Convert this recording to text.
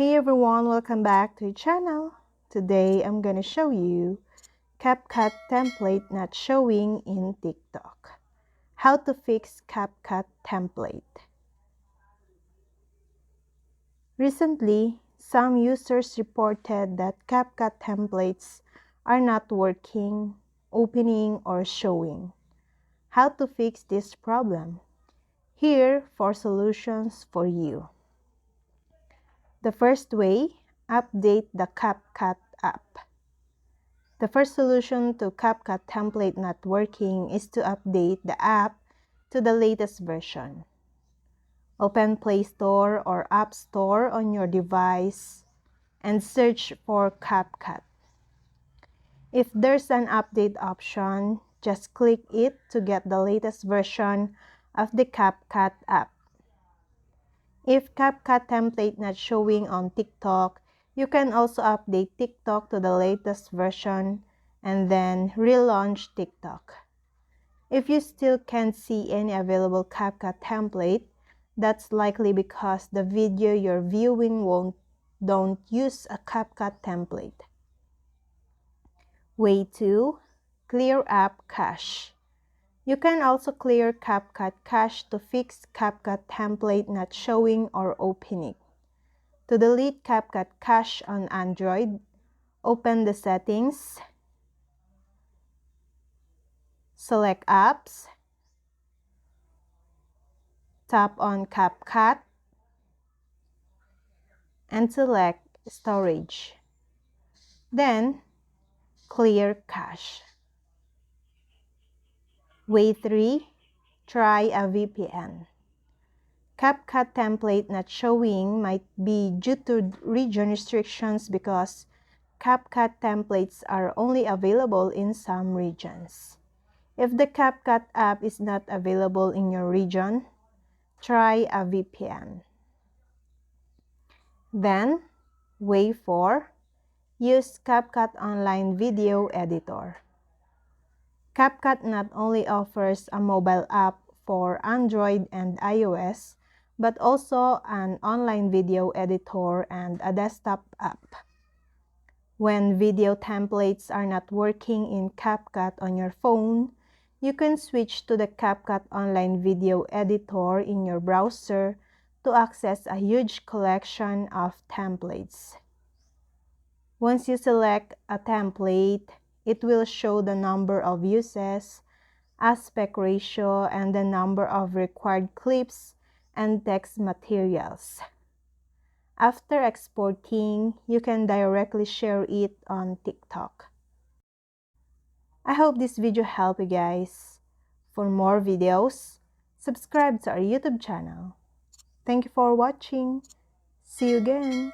Hey everyone, welcome back to the channel. Today I'm gonna show you CapCut template not showing in TikTok. How to fix CapCut template. Recently, some users reported that CapCut templates are not working, opening, or showing. How to fix this problem? Here are 4 solutions for you. The first way, update the CapCut app. The first solution to CapCut template not working is to update the app to the latest version. Open Play Store or App Store on your device and search for CapCut. If there's an update option, just click it to get the latest version of the CapCut app. If CapCut template not showing on TikTok, you can also update TikTok to the latest version and then relaunch TikTok. If you still can't see any available CapCut template, that's likely because the video you're viewing don't use a CapCut template. Way 2. Clear app cache. You can also clear CapCut cache to fix CapCut template not showing or opening. To delete CapCut cache on Android, open the settings, select apps, tap on CapCut, and select storage. Then, clear cache. Way 3. Try a VPN. CapCut template not showing might be due to region restrictions because CapCut templates are only available in some regions. If the CapCut app is not available in your region, try a VPN. Then, way 4. Use CapCut Online Video Editor. CapCut not only offers a mobile app for Android and iOS, but also an online video editor and a desktop app. When video templates are not working in CapCut on your phone, you can switch to the CapCut Online Video Editor in your browser to access a huge collection of templates. Once you select a template, it will show the number of uses, aspect ratio, and the number of required clips and text materials. After exporting, you can directly share it on TikTok. I hope this video helped you guys. For more videos, subscribe to our YouTube channel. Thank you for watching. See you again.